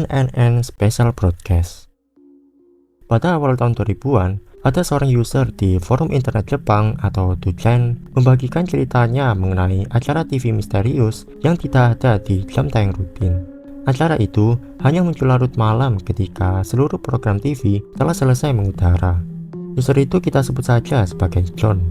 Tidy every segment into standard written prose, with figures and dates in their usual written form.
NNN Special Broadcast. Pada awal tahun 2000-an, ada seorang user di forum internet Jepang atau Tuchan membagikan ceritanya mengenai acara TV misterius yang tidak ada di jam tayang rutin. Acara itu hanya muncul larut malam ketika seluruh program TV telah selesai mengudara. User itu kita sebut saja sebagai John.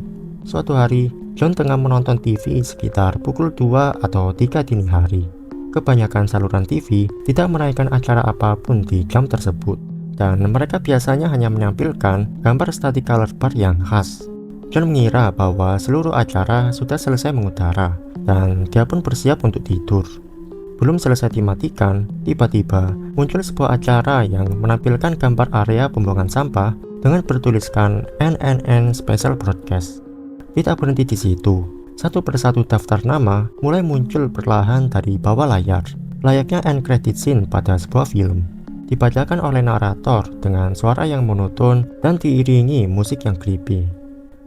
Suatu hari, John tengah menonton TV sekitar pukul 2 atau 3 dini hari. Kebanyakan saluran TV tidak menaikkan acara apapun di jam tersebut, dan mereka biasanya hanya menampilkan gambar static color bar yang khas. John mengira bahwa seluruh acara sudah selesai mengudara, dan dia pun bersiap untuk tidur. Belum selesai dimatikan, tiba-tiba muncul sebuah acara yang menampilkan gambar area pembuangan sampah dengan bertuliskan NNN Special Broadcast. Tidak berhenti di situ. Satu persatu daftar nama mulai muncul perlahan dari bawah layar, layaknya end credit scene pada sebuah film. Dibacakan oleh narator dengan suara yang monoton dan diiringi musik yang creepy.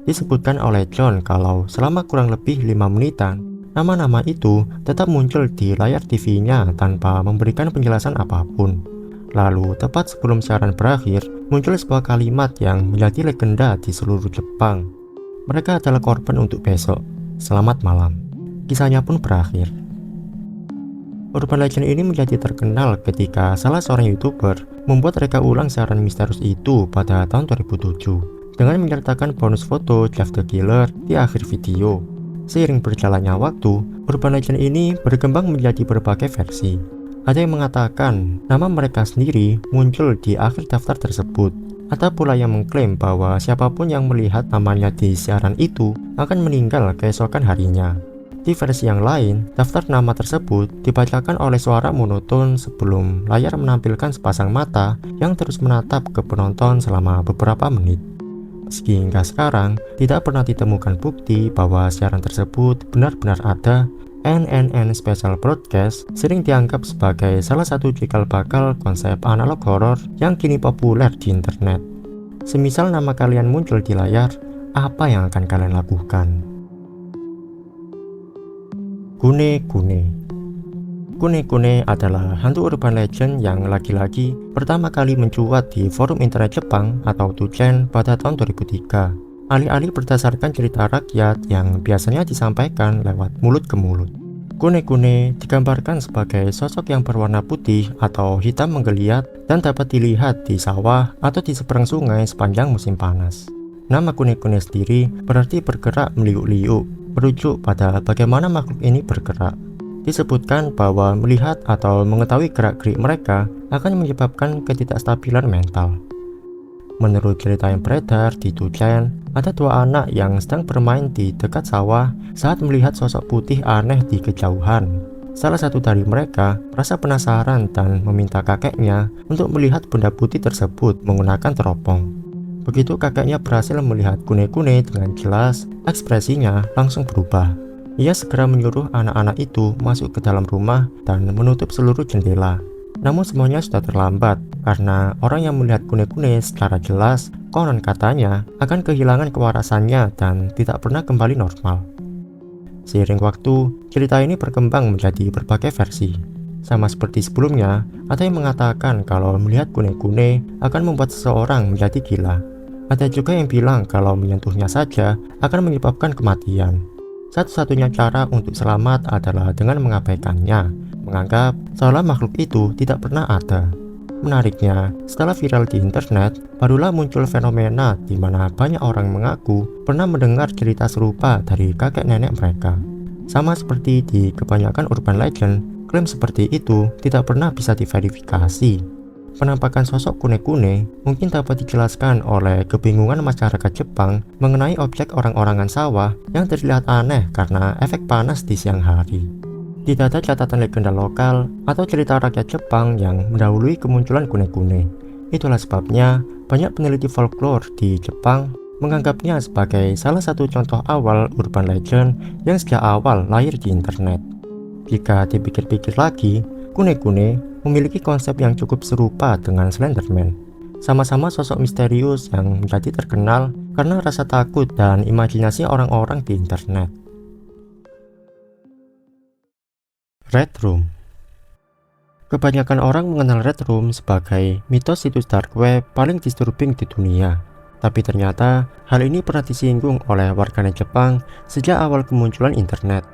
Disebutkan oleh John kalau selama kurang lebih 5 menitan, nama-nama itu tetap muncul di layar TV-nya tanpa memberikan penjelasan apapun. Lalu tepat sebelum siaran berakhir, muncul sebuah kalimat yang menjadi legenda di seluruh Jepang. Mereka adalah korban untuk besok. Selamat malam. Kisahnya pun berakhir. Urban legend ini menjadi terkenal ketika salah seorang YouTuber membuat reka ulang siaran misterius itu pada tahun 2007 dengan menyertakan bonus foto Jeff the Killer di akhir video. Seiring berjalannya waktu, urban legend ini berkembang menjadi berbagai versi. Ada yang mengatakan nama mereka sendiri muncul di akhir daftar tersebut. Ada pula yang mengklaim bahwa siapapun yang melihat namanya di siaran itu akan meninggal keesokan harinya. Di versi yang lain, daftar nama tersebut dibacakan oleh suara monoton sebelum layar menampilkan sepasang mata yang terus menatap ke penonton selama beberapa menit. Meski hingga sekarang tidak pernah ditemukan bukti bahwa siaran tersebut benar-benar ada, NNN Special Broadcast sering dianggap sebagai salah satu cikal bakal konsep analog horor yang kini populer di internet. Semisal nama kalian muncul di layar, apa yang akan kalian lakukan? Kune-kune. Kune-kune adalah hantu urban legend yang lagi-lagi pertama kali mencuat di forum internet Jepang atau Tuchan pada tahun 2003. Alih-alih berdasarkan cerita rakyat yang biasanya disampaikan lewat mulut ke mulut. Kune-kune digambarkan sebagai sosok yang berwarna putih atau hitam menggeliat dan dapat dilihat di sawah atau di seberang sungai sepanjang musim panas. Nama kune-kune sendiri berarti bergerak meliuk-liuk, merujuk pada bagaimana makhluk ini bergerak. Disebutkan bahwa melihat atau mengetahui gerak-gerik mereka akan menyebabkan ketidakstabilan mental. Menurut cerita yang beredar di Tuchan, ada dua anak yang sedang bermain di dekat sawah saat melihat sosok putih aneh di kejauhan. Salah satu dari mereka merasa penasaran dan meminta kakeknya untuk melihat benda putih tersebut menggunakan teropong. Begitu kakeknya berhasil melihat kune-kune dengan jelas, ekspresinya langsung berubah. Ia segera menyuruh anak-anak itu masuk ke dalam rumah dan menutup seluruh jendela. Namun semuanya sudah terlambat, karena orang yang melihat kune-kune secara jelas, konon katanya akan kehilangan kewarasannya dan tidak pernah kembali normal. Seiring waktu, cerita ini berkembang menjadi berbagai versi. Sama seperti sebelumnya, ada yang mengatakan kalau melihat kune-kune akan membuat seseorang menjadi gila. Ada juga yang bilang kalau menyentuhnya saja akan menyebabkan kematian. Satu-satunya cara untuk selamat adalah dengan mengabaikannya, menganggap seolah makhluk itu tidak pernah ada. Menariknya, setelah viral di internet, barulah muncul fenomena di mana banyak orang mengaku pernah mendengar cerita serupa dari kakek nenek mereka. Sama seperti di kebanyakan urban legend, klaim seperti itu tidak pernah bisa diverifikasi. Penampakan sosok kune-kune mungkin dapat dijelaskan oleh kebingungan masyarakat Jepang mengenai objek orang-orangan sawah yang terlihat aneh karena efek panas di siang hari. Tidak ada catatan legenda lokal atau cerita rakyat Jepang yang mendahului kemunculan kune-kune. Itulah sebabnya banyak peneliti folklore di Jepang menganggapnya sebagai salah satu contoh awal urban legend yang sejak awal lahir di internet. Jika dipikir-pikir lagi, kune-kune memiliki konsep yang cukup serupa dengan Slenderman. Sama-sama sosok misterius yang menjadi terkenal karena rasa takut dan imajinasi orang-orang di internet. Red Room. Kebanyakan orang mengenal Red Room sebagai mitos situs dark web paling disturbing di dunia. Tapi ternyata hal ini pernah disinggung oleh warganet Jepang sejak awal kemunculan internet.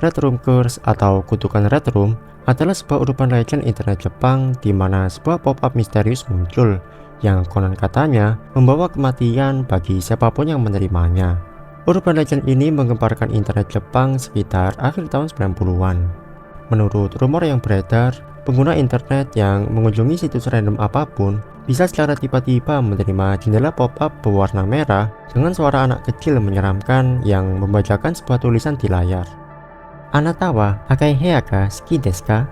Red Room Curse atau kutukan Red Room adalah sebuah urban legend internet Jepang di mana sebuah pop-up misterius muncul yang konon katanya membawa kematian bagi siapapun yang menerimanya. Urban legend ini menggemparkan internet Jepang sekitar akhir tahun 90-an. Menurut rumor yang beredar, pengguna internet yang mengunjungi situs random apapun bisa secara tiba-tiba menerima jendela pop-up berwarna merah dengan suara anak kecil menyeramkan yang membacakan sebuah tulisan di layar. Anatawa akai heaka suki desu ka?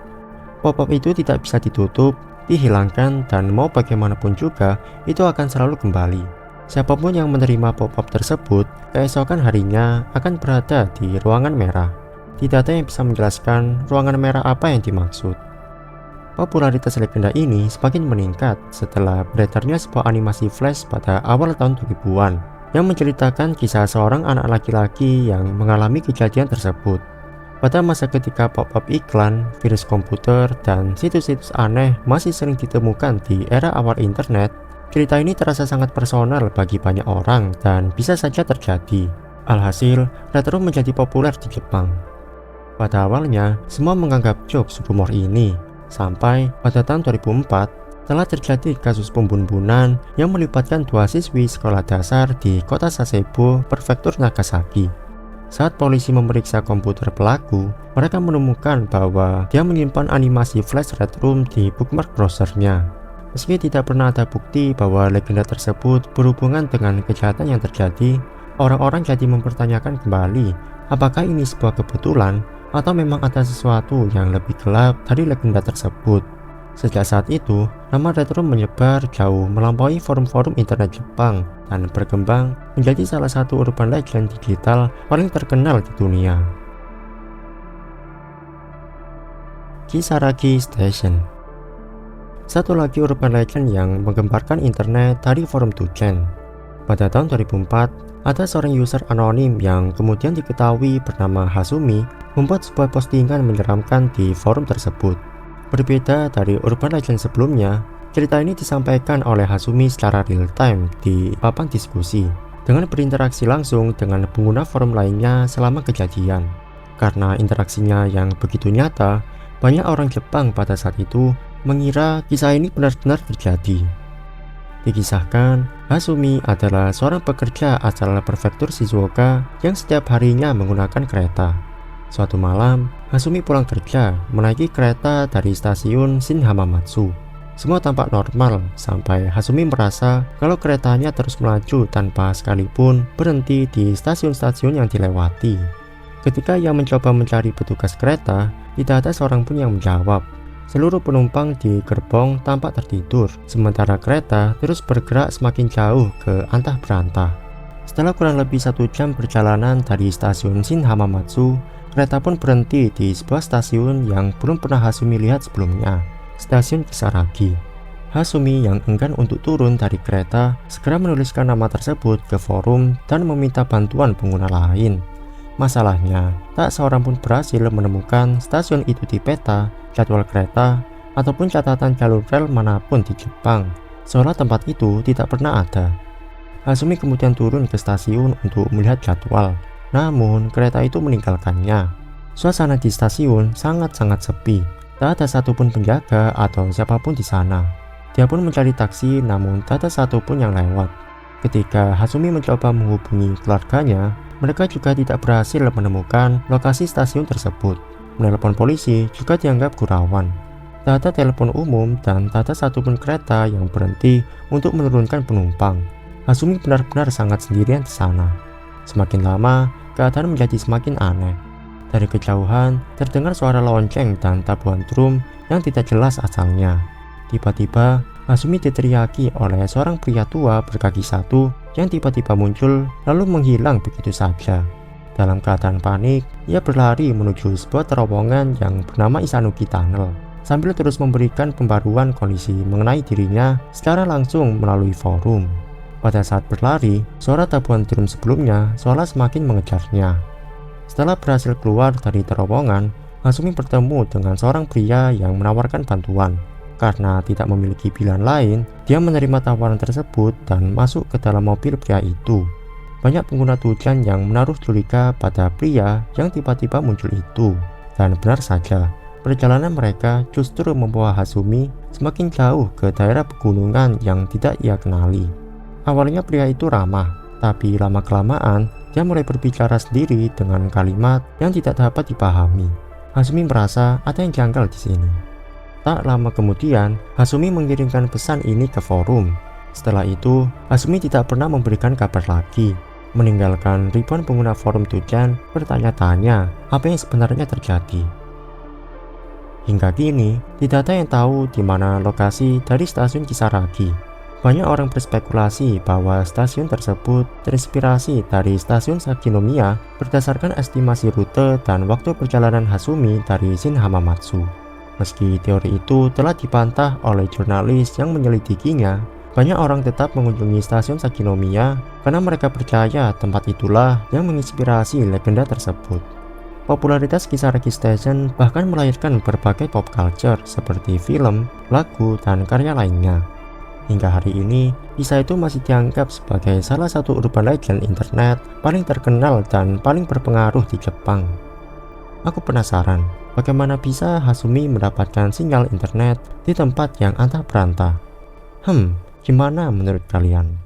Pop-up itu tidak bisa ditutup, dihilangkan, dan mau bagaimanapun juga itu akan selalu kembali. Siapapun yang menerima pop-up tersebut, keesokan harinya akan berada di ruangan merah. Tidak ada yang bisa menjelaskan ruangan merah apa yang dimaksud. Popularitas legenda ini semakin meningkat setelah beredarnya sebuah animasi flash pada awal tahun 2000-an yang menceritakan kisah seorang anak laki-laki yang mengalami kejadian tersebut. Pada masa ketika pop-up iklan, virus komputer, dan situs-situs aneh masih sering ditemukan di era awal internet, cerita ini terasa sangat personal bagi banyak orang dan bisa saja terjadi. Alhasil, Red Room menjadi populer di Jepang. Pada awalnya, semua menganggap jokes rumor ini, sampai pada tahun 2004 telah terjadi kasus pembunuhan yang melibatkan dua siswi sekolah dasar di kota Sasebo, prefektur Nagasaki. Saat polisi memeriksa komputer pelaku, mereka menemukan bahwa dia menyimpan animasi flash Red Room di bookmark browsernya. Meski tidak pernah ada bukti bahwa legenda tersebut berhubungan dengan kejahatan yang terjadi, orang-orang jadi mempertanyakan kembali apakah ini sebuah kebetulan atau memang ada sesuatu yang lebih gelap dari legenda tersebut. Sejak saat itu, nama Red Room menyebar jauh melampaui forum-forum internet Jepang dan berkembang menjadi salah satu urban legend digital paling terkenal di dunia. Kisaragi Station. Satu lagi urban legend yang menggemparkan internet dari forum 2chan. Pada tahun 2004, ada seorang user anonim yang kemudian diketahui bernama Hasumi membuat sebuah postingan menyeramkan di forum tersebut. Berbeda dari urban legend sebelumnya, cerita ini disampaikan oleh Hasumi secara real time di papan diskusi dengan berinteraksi langsung dengan pengguna forum lainnya selama kejadian. Karena interaksinya yang begitu nyata, banyak orang Jepang pada saat itu mengira kisah ini benar-benar terjadi. Dikisahkan, Hasumi adalah seorang pekerja asal prefektur Shizuoka yang setiap harinya menggunakan kereta. Suatu malam, Hasumi pulang kerja menaiki kereta dari stasiun Shin Hamamatsu. Semua tampak normal sampai Hasumi merasa kalau keretanya terus melaju tanpa sekalipun berhenti di stasiun-stasiun yang dilewati. Ketika ia mencoba mencari petugas kereta, tidak ada seorang pun yang menjawab. Seluruh penumpang di gerbong tampak tertidur, sementara kereta terus bergerak semakin jauh ke antah berantah. Setelah kurang lebih 1 jam perjalanan dari stasiun Shin Hamamatsu, kereta pun berhenti di sebuah stasiun yang belum pernah Hasumi lihat sebelumnya, stasiun Kisaragi. Hasumi yang enggan untuk turun dari kereta segera menuliskan nama tersebut ke forum dan meminta bantuan pengguna lain. Masalahnya, tak seorang pun berhasil menemukan stasiun itu di peta, jadwal kereta, ataupun catatan jalur rel manapun di Jepang, seolah tempat itu tidak pernah ada. Hasumi kemudian turun ke stasiun untuk melihat jadwal. Namun, kereta itu meninggalkannya. Suasana di stasiun sangat-sangat sepi. Tak ada satupun penjaga atau siapapun di sana. Dia pun mencari taksi, namun tak ada satupun yang lewat. Ketika Hasumi mencoba menghubungi keluarganya, mereka juga tidak berhasil menemukan lokasi stasiun tersebut. Menelepon polisi juga dianggap gurauan. Tak ada telepon umum dan tak ada satupun kereta yang berhenti untuk menurunkan penumpang. Hasumi benar-benar sangat sendirian di sana. Semakin lama, keadaan menjadi semakin aneh. Dari kejauhan, terdengar suara lonceng dan tabuhan drum yang tidak jelas asalnya. Tiba-tiba, Hasumi diteriaki oleh seorang pria tua berkaki satu yang tiba-tiba muncul lalu menghilang begitu saja. Dalam keadaan panik, ia berlari menuju sebuah terowongan yang bernama Isanuki Tunnel, sambil terus memberikan pembaruan kondisi mengenai dirinya secara langsung melalui forum. Pada saat berlari, suara tabuhan drum sebelumnya seolah semakin mengejarnya. Setelah berhasil keluar dari terowongan, Hasumi bertemu dengan seorang pria yang menawarkan bantuan. Karena tidak memiliki pilihan lain, dia menerima tawaran tersebut dan masuk ke dalam mobil pria itu. Banyak pengguna tujan yang menaruh curiga pada pria yang tiba-tiba muncul itu. Dan benar saja, perjalanan mereka justru membawa Hasumi semakin jauh ke daerah pegunungan yang tidak ia kenali. Awalnya pria itu ramah, tapi lama-kelamaan dia mulai berbicara sendiri dengan kalimat yang tidak dapat dipahami. Hasumi merasa ada yang janggal di sini. Tak lama kemudian, Hasumi mengirimkan pesan ini ke forum. Setelah itu, Hasumi tidak pernah memberikan kabar lagi, meninggalkan ribuan pengguna forum tujan bertanya-tanya apa yang sebenarnya terjadi. Hingga kini, tidak ada yang tahu di mana lokasi dari stasiun Kisaragi. Banyak orang berspekulasi bahwa stasiun tersebut terinspirasi dari stasiun Sakinomiya berdasarkan estimasi rute dan waktu perjalanan Hasumi dari Shin Hamamatsu. Meski teori itu telah dibantah oleh jurnalis yang menyelidikinya, banyak orang tetap mengunjungi stasiun Sakinomiya karena mereka percaya tempat itulah yang menginspirasi legenda tersebut. Popularitas Kisaragi Station bahkan melahirkan berbagai pop culture seperti film, lagu, dan karya lainnya. Hingga hari ini, kisah itu masih dianggap sebagai salah satu urban legend internet paling terkenal dan paling berpengaruh di Jepang. Aku penasaran, bagaimana bisa Hasumi mendapatkan sinyal internet di tempat yang antah berantah? Gimana menurut kalian?